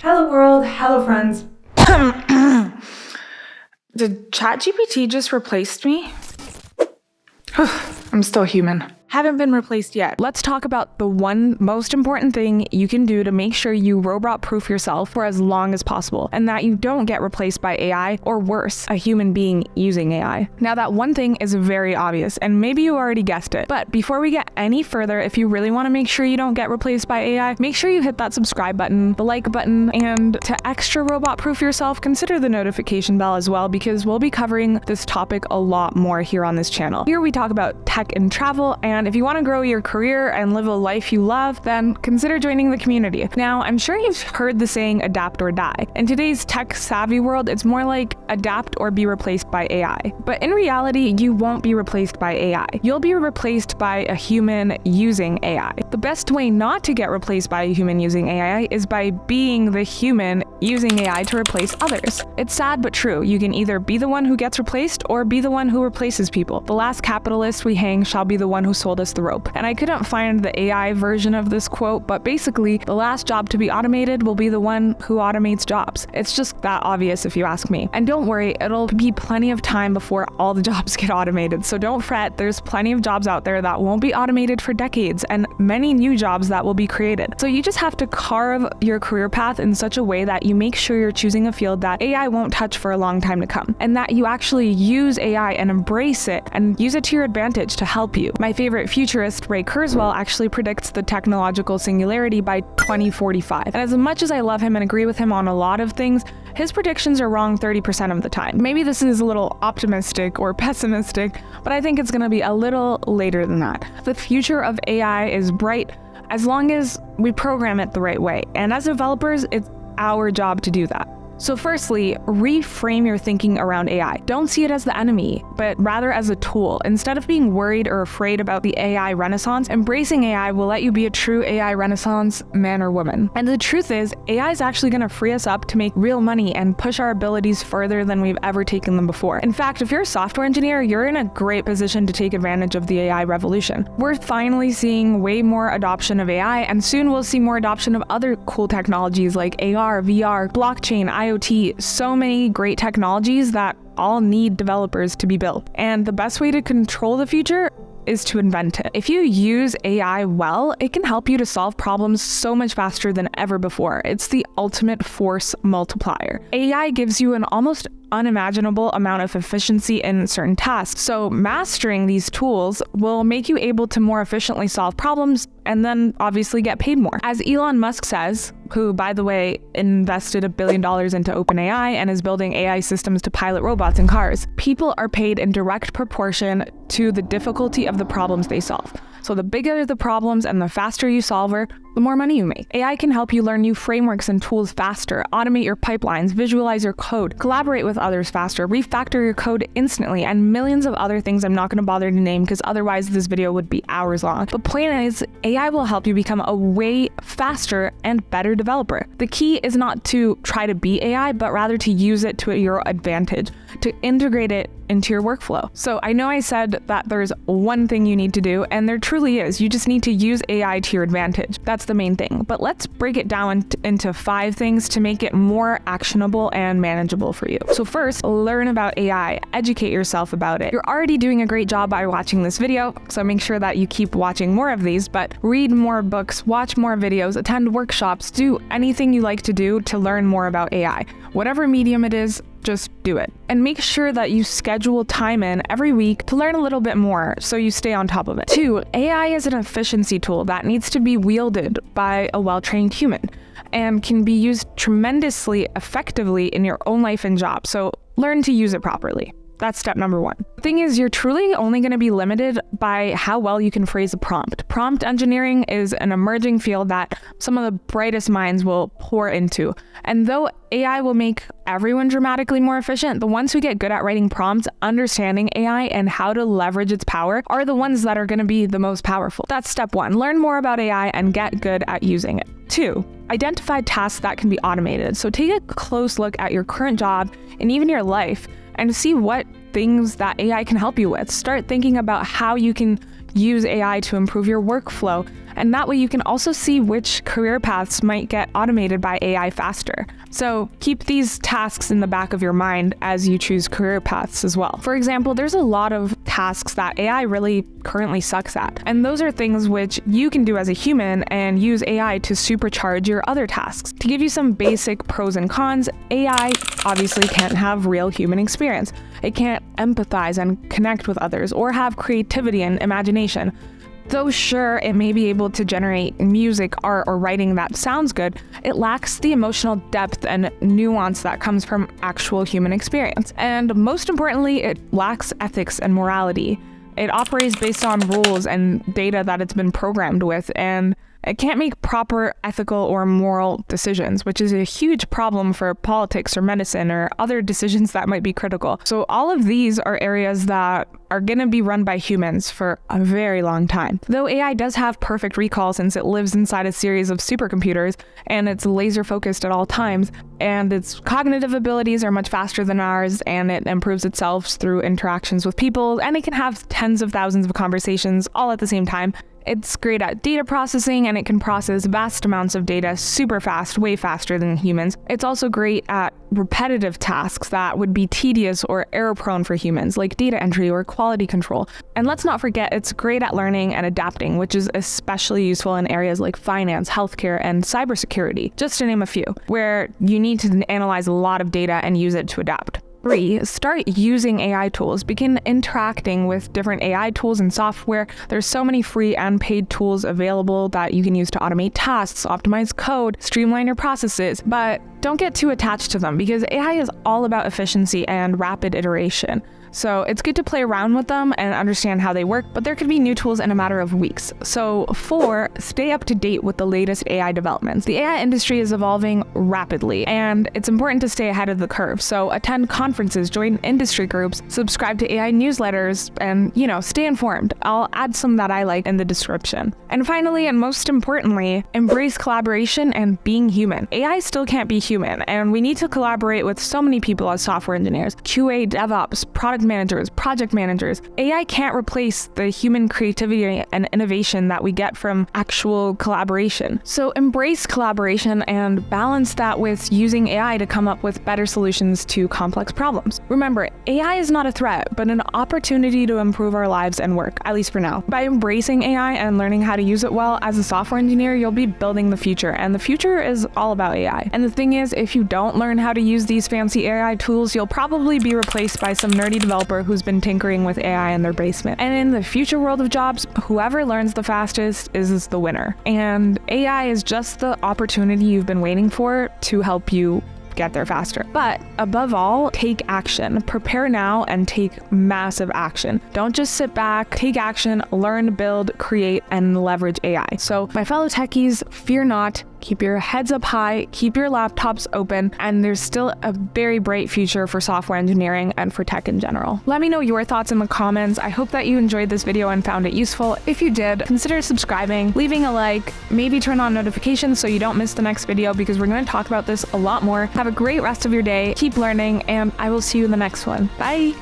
Hello world, hello friends. Did ChatGPT just replace me? I'm still human. Haven't been replaced yet. Let's talk about the one most important thing you can do to make sure you robot-proof yourself for as long as possible, and that you don't get replaced by AI, or worse, a human being using AI. Now that one thing is very obvious, and maybe you already guessed it, but before we get any further, if you really want to make sure you don't get replaced by AI, make sure you hit that subscribe button, the like button, and to extra robot-proof yourself, consider the notification bell as well, because we'll be covering this topic a lot more here on this channel. Here we talk about tech and travel, and if you want to grow your career and live a life you love, then consider joining the community. Now, I'm sure you've heard the saying adapt or die. In today's tech-savvy world, it's more like adapt or be replaced by AI. But in reality, you won't be replaced by AI. You'll be replaced by a human using AI. The best way not to get replaced by a human using AI is by being the human using AI to replace others. It's sad but true. You can either be the one who gets replaced or be the one who replaces people. The last capitalist we hang shall be the one who sold us the rope. And I couldn't find the AI version of this quote, but basically, the last job to be automated will be the one who automates jobs. It's just that obvious if you ask me. And don't worry, it'll be plenty of time before all the jobs get automated. So don't fret, there's plenty of jobs out there that won't be automated for decades, and many new jobs that will be created. So you just have to carve your career path in such a way that you make sure you're choosing a field that AI won't touch for a long time to come, and that you actually use AI and embrace it and use it to your advantage to help you. My favorite futurist, Ray Kurzweil, actually predicts the technological singularity by 2045. And as much as I love him and agree with him on a lot of things, his predictions are wrong 30% of the time. Maybe this is a little optimistic or pessimistic, but I think it's going to be a little later than that. The future of AI is bright as long as we program it the right way. And as developers, it's our job to do that. So firstly, reframe your thinking around AI. Don't see it as the enemy, but rather as a tool. Instead of being worried or afraid about the AI renaissance, embracing AI will let you be a true AI renaissance man or woman. And the truth is, AI is actually going to free us up to make real money and push our abilities further than we've ever taken them before. In fact, if you're a software engineer, you're in a great position to take advantage of the AI revolution. We're finally seeing way more adoption of AI, and soon we'll see more adoption of other cool technologies like AR, VR, blockchain, IoT, so many great technologies that all need developers to be built. And the best way to control the future is to invent it. If you use AI well, it can help you to solve problems so much faster than ever before. It's the ultimate force multiplier. AI gives you an almost unimaginable amount of efficiency in certain tasks. So mastering these tools will make you able to more efficiently solve problems and then obviously get paid more. As Elon Musk says, who, by the way, invested $1 billion into OpenAI and is building AI systems to pilot robots in cars, people are paid in direct proportion to the difficulty of the problems they solve. So the bigger the problems and the faster you solve her, the more money you make. AI can help you learn new frameworks and tools faster, automate your pipelines, visualize your code, collaborate with others faster, refactor your code instantly, and millions of other things I'm not going to bother to name because otherwise this video would be hours long. The point is, AI will help you become a way faster and better developer. The key is not to try to be AI, but rather to use it to your advantage, to integrate it into your workflow. So I know I said that there's one thing you need to do, and there truly is. You just need to use AI to your advantage. That's the main thing. But let's break it down into 5 things to make it more actionable and manageable for you. So first, learn about AI. Educate yourself about it. You're already doing a great job by watching this video, so make sure that you keep watching more of these, but read more books, watch more videos, attend workshops, do anything you like to do to learn more about AI. Whatever medium it is, just do it. And make sure that you schedule time in every week to learn a little bit more so you stay on top of it. 2, AI is an efficiency tool that needs to be wielded by a well-trained human and can be used tremendously effectively in your own life and job. So learn to use it properly. That's step number 1. The thing is, you're truly only going to be limited by how well you can phrase a prompt. Prompt engineering is an emerging field that some of the brightest minds will pour into. And though AI will make everyone dramatically more efficient, the ones who get good at writing prompts, understanding AI, and how to leverage its power are the ones that are going to be the most powerful. That's step 1. Learn more about AI and get good at using it. 2, identify tasks that can be automated. So take a close look at your current job and even your life and see what things that AI can help you with. Start thinking about how you can use AI to improve your workflow. And that way you can also see which career paths might get automated by AI faster. So keep these tasks in the back of your mind as you choose career paths as well. For example, there's a lot of tasks that AI really currently sucks at. And those are things which you can do as a human and use AI to supercharge your other tasks. To give you some basic pros and cons, AI obviously can't have real human experience. It can't empathize and connect with others or have creativity and imagination. Though sure, it may be able to generate music, art, or writing that sounds good, it lacks the emotional depth and nuance that comes from actual human experience. And most importantly, it lacks ethics and morality. It operates based on rules and data that it's been programmed with, and it can't make proper ethical or moral decisions, which is a huge problem for politics or medicine or other decisions that might be critical. So all of these are areas that are going to be run by humans for a very long time. Though AI does have perfect recall since it lives inside a series of supercomputers and it's laser focused at all times, and its cognitive abilities are much faster than ours, and it improves itself through interactions with people, and it can have tens of thousands of conversations all at the same time. It's great at data processing, and it can process vast amounts of data super fast, way faster than humans. It's also great at repetitive tasks that would be tedious or error-prone for humans, like data entry or quality control. And let's not forget, it's great at learning and adapting, which is especially useful in areas like finance, healthcare, and cybersecurity, just to name a few, where you need to analyze a lot of data and use it to adapt. 3, start using AI tools. Begin interacting with different AI tools and software. There's so many free and paid tools available that you can use to automate tasks, optimize code, streamline your processes, but don't get too attached to them because AI is all about efficiency and rapid iteration. So it's good to play around with them and understand how they work, but there could be new tools in a matter of weeks. So 4, stay up to date with the latest AI developments. The AI industry is evolving rapidly, and it's important to stay ahead of the curve. So attend conferences, join industry groups, subscribe to AI newsletters, and, stay informed. I'll add some that I like in the description. And finally, and most importantly, embrace collaboration and being human. AI still can't be human, and we need to collaborate with so many people as software engineers, QA, DevOps, product managers, project managers. AI can't replace the human creativity and innovation that we get from actual collaboration. So embrace collaboration and balance that with using AI to come up with better solutions to complex problems. Remember, AI is not a threat, but an opportunity to improve our lives and work, at least for now. By embracing AI and learning how to use it well as a software engineer, you'll be building the future, and the future is all about AI. And the thing is, if you don't learn how to use these fancy AI tools, you'll probably be replaced by some nerdy developer who's been tinkering with AI in their basement. And in the future world of jobs, whoever learns the fastest is the winner. And AI is just the opportunity you've been waiting for to help you get there faster. But above all, take action. Prepare now and take massive action. Don't just sit back, take action, learn, build, create, and leverage AI. So my fellow techies, fear not. Keep your heads up high, keep your laptops open, and there's still a very bright future for software engineering and for tech in general. Let me know your thoughts in the comments. I hope that you enjoyed this video and found it useful. If you did, consider subscribing, leaving a like, maybe turn on notifications so you don't miss the next video because we're going to talk about this a lot more. Have a great rest of your day, keep learning, and I will see you in the next one. Bye!